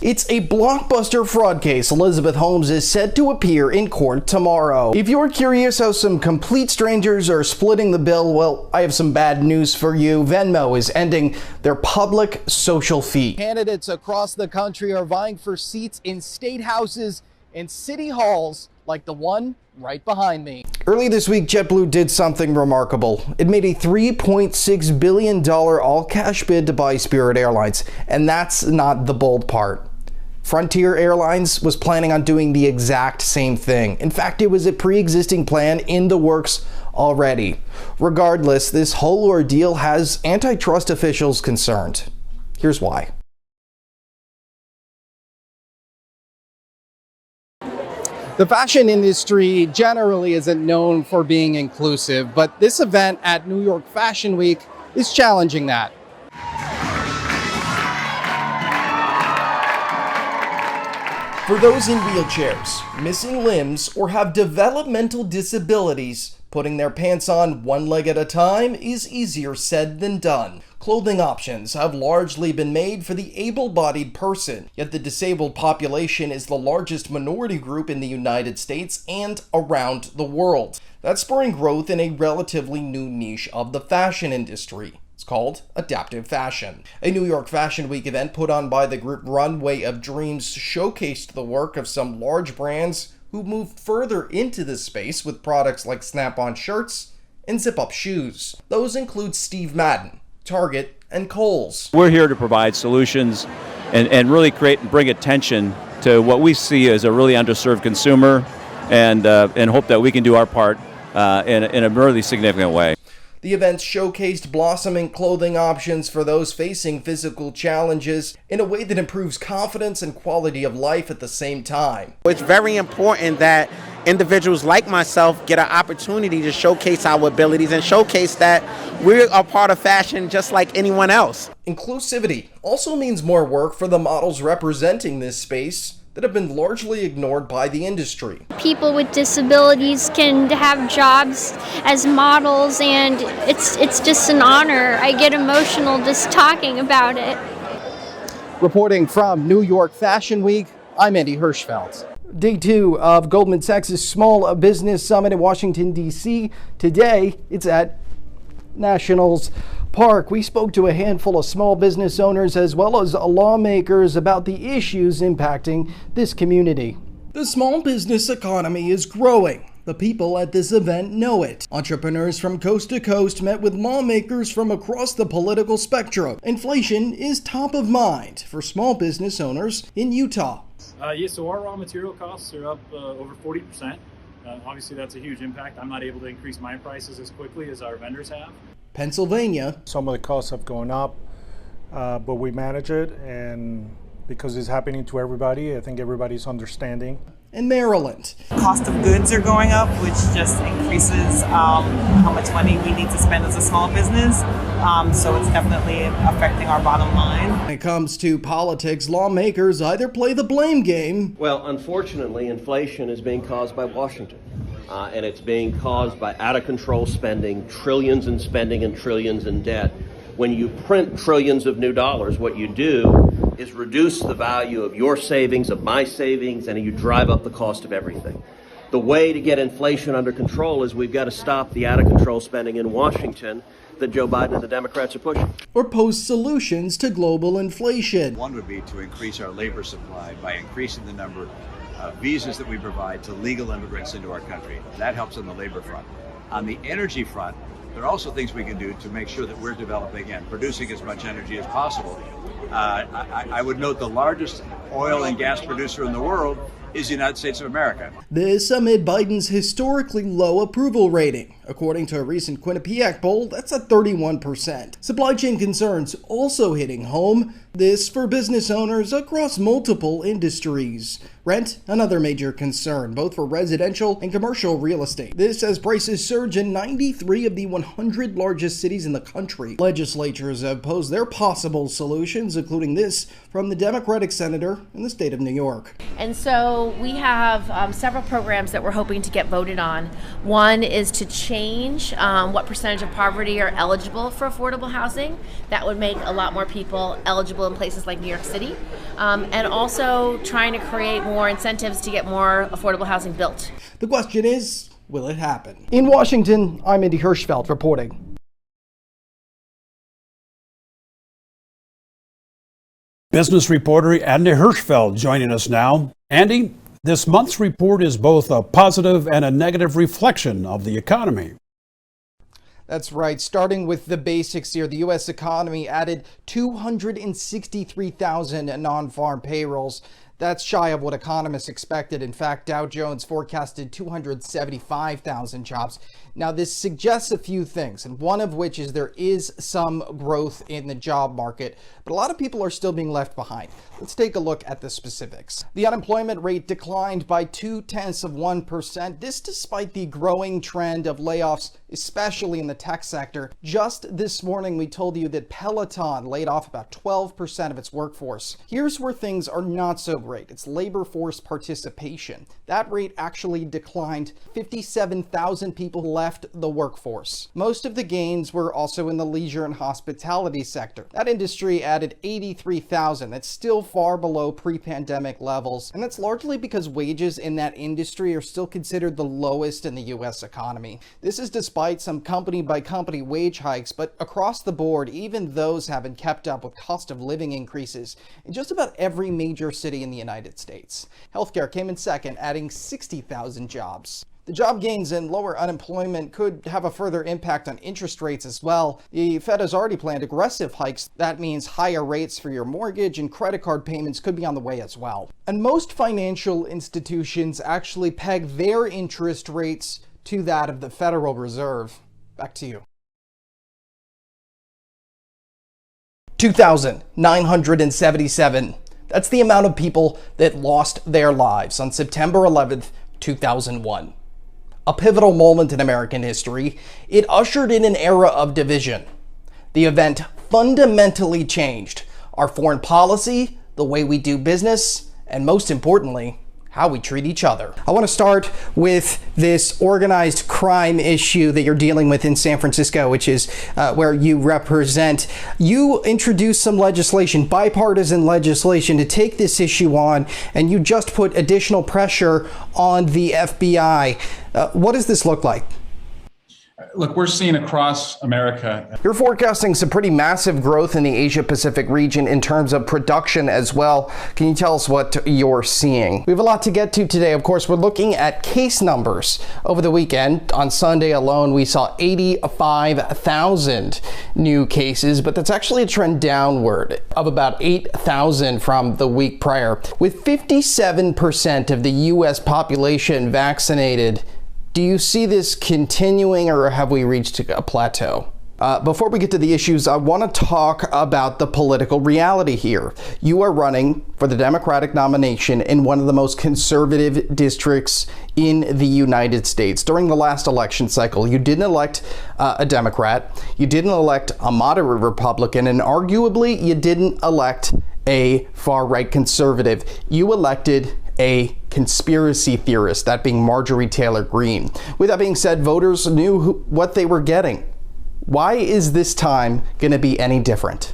It's a blockbuster fraud case. Elizabeth Holmes is set to appear in court tomorrow. If you're curious how some complete strangers are splitting the bill, well, I have some bad news for you. Venmo is ending their public social fee. Candidates across the country are vying for seats in state houses and city halls like the one right behind me. Early this week, JetBlue did something remarkable. It made a $3.6 billion all-cash bid to buy Spirit Airlines, and that's not the bold part. Frontier Airlines was planning on doing the exact same thing. In fact, it was a pre-existing plan in the works already. Regardless, this whole ordeal has antitrust officials concerned. Here's why. The fashion industry generally isn't known for being inclusive, but this event at New York Fashion Week is challenging that. For those in wheelchairs, missing limbs, or have developmental disabilities, putting their pants on one leg at a time is easier said than done. Clothing options have largely been made for the able-bodied person, yet the disabled population is the largest minority group in the United States and around the world. That's spurring growth in a relatively new niche of the fashion industry. It's called adaptive fashion. A New York Fashion Week event put on by the group Runway of Dreams showcased the work of some large brands who moved further into this space with products like snap-on shirts and zip-up shoes. Those include Steve Madden, Target, and Kohl's. We're here to provide solutions and really create and bring attention to what we see as a really underserved consumer and hope that we can do our part in a really significant way. The event showcased blossoming clothing options for those facing physical challenges in a way that improves confidence and quality of life at the same time. It's very important that individuals like myself get an opportunity to showcase our abilities and showcase that we're a part of fashion just like anyone else. Inclusivity also means more work for the models representing this space that have been largely ignored by the industry. People with disabilities can have jobs as models, and it's just an honor. I get emotional just talking about it. Reporting from New York Fashion Week, I'm Andy Hirschfeld. Day 2 of Goldman Sachs' Small Business Summit in Washington, D.C. Today, it's at Nationals Park. We spoke to a handful of small business owners as well as lawmakers about the issues impacting this community. The small business economy is growing. The people at this event know it. Entrepreneurs from coast to coast met with lawmakers from across the political spectrum. Inflation is top of mind for small business owners in Utah. So our raw material costs are up over 40%. Obviously, that's a huge impact. I'm not able to increase my prices as quickly as our vendors have. Pennsylvania. Some of the costs have gone up, but we manage it, and because it's happening to everybody, I think everybody's understanding. And Maryland. Cost of goods are going up, which just increases how much money we need to spend as a small business. So it's definitely affecting our bottom line. When it comes to politics, lawmakers either play the blame game. Well, unfortunately, inflation is being caused by Washington. And it's being caused by out-of-control spending, trillions in spending and trillions in debt. When you print trillions of new dollars, what you do is reduce the value of your savings, of my savings, and you drive up the cost of everything. The way to get inflation under control is we've got to stop the out-of-control spending in Washington that Joe Biden and the Democrats are pushing. Or pose solutions to global inflation. One would be to increase our labor supply by increasing the number of visas that we provide to legal immigrants into our country. That helps on the labor front. On the energy front, there are also things we can do to make sure that we're developing and producing as much energy as possible. I would note the largest oil and gas producer in the world is the United States of America. This amid Biden's historically low approval rating. According to a recent Quinnipiac poll, that's at 31%. Supply chain concerns also hitting home. This for business owners across multiple industries. Rent, another major concern, both for residential and commercial real estate. This as prices surge in 93 of the 100 largest cities in the country. Legislatures have posed their possible solutions, including this from the Democratic senator in the state of New York. And so So we have several programs that we're hoping to get voted on. One is to change what percentage of poverty are eligible for affordable housing. That would make a lot more people eligible in places like New York City. And also trying to create more incentives to get more affordable housing built. The question is, will it happen? In Washington, I'm Andy Hirschfeld reporting. Business reporter Andy Hirschfeld joining us now. Andy, this month's report is both a positive and a negative reflection of the economy. That's right. Starting with the basics here, the U.S. economy added 263,000 non-farm payrolls. That's shy of what economists expected. In fact, Dow Jones forecasted 275,000 jobs. Now, this suggests a few things, and one of which is there is some growth in the job market, but a lot of people are still being left behind. Let's take a look at the specifics. The unemployment rate declined by 0.2%. This despite the growing trend of layoffs, especially in the tech sector. Just this morning, we told you that Peloton laid off about 12% of its workforce. Here's where things are not so great. It's labor force participation. That rate actually declined. 57,000 people left the workforce. Most of the gains were also in the leisure and hospitality sector. That industry added 83,000. That's still far below pre-pandemic levels, and that's largely because wages in that industry are still considered the lowest in the U.S. economy. This is despite some company-by-company wage hikes, but across the board, even those haven't kept up with cost of living increases in just about every major city in the United States. Healthcare came in second, adding 60,000 jobs. The job gains and lower unemployment could have a further impact on interest rates as well. The Fed has already planned aggressive hikes. That means higher rates for your mortgage and credit card payments could be on the way as well. And most financial institutions actually peg their interest rates to that of the Federal Reserve. Back to you. 2,977. That's the amount of people that lost their lives on September 11th, 2001. A pivotal moment in American history. It ushered in an era of division. The event fundamentally changed our foreign policy, the way we do business, and most importantly, how we treat each other. I want to start with this organized crime issue that you're dealing with in San Francisco, which is where you represent. You introduced some legislation, bipartisan legislation, to take this issue on, and you just put additional pressure on the FBI. What does this look like? Look, we're seeing across America. You're forecasting some pretty massive growth in the Asia-Pacific region in terms of production as well. Can you tell us what you're seeing? We have a lot to get to today. Of course, we're looking at case numbers over the weekend. On Sunday alone, we saw 85,000 new cases, but that's actually a trend downward of about 8,000 from the week prior. With 57% of the U.S. population vaccinated, do you see this continuing, or have we reached a plateau? Before we get to the issues, I want to talk about the political reality here. You are running for the Democratic nomination in one of the most conservative districts in the United States. During the last election cycle, you didn't elect a Democrat, you didn't elect a moderate Republican, and arguably you didn't elect a far-right conservative. You elected a conspiracy theorist, that being Marjorie Taylor Greene. With that being said, voters knew what they were getting. Why is this time going to be any different?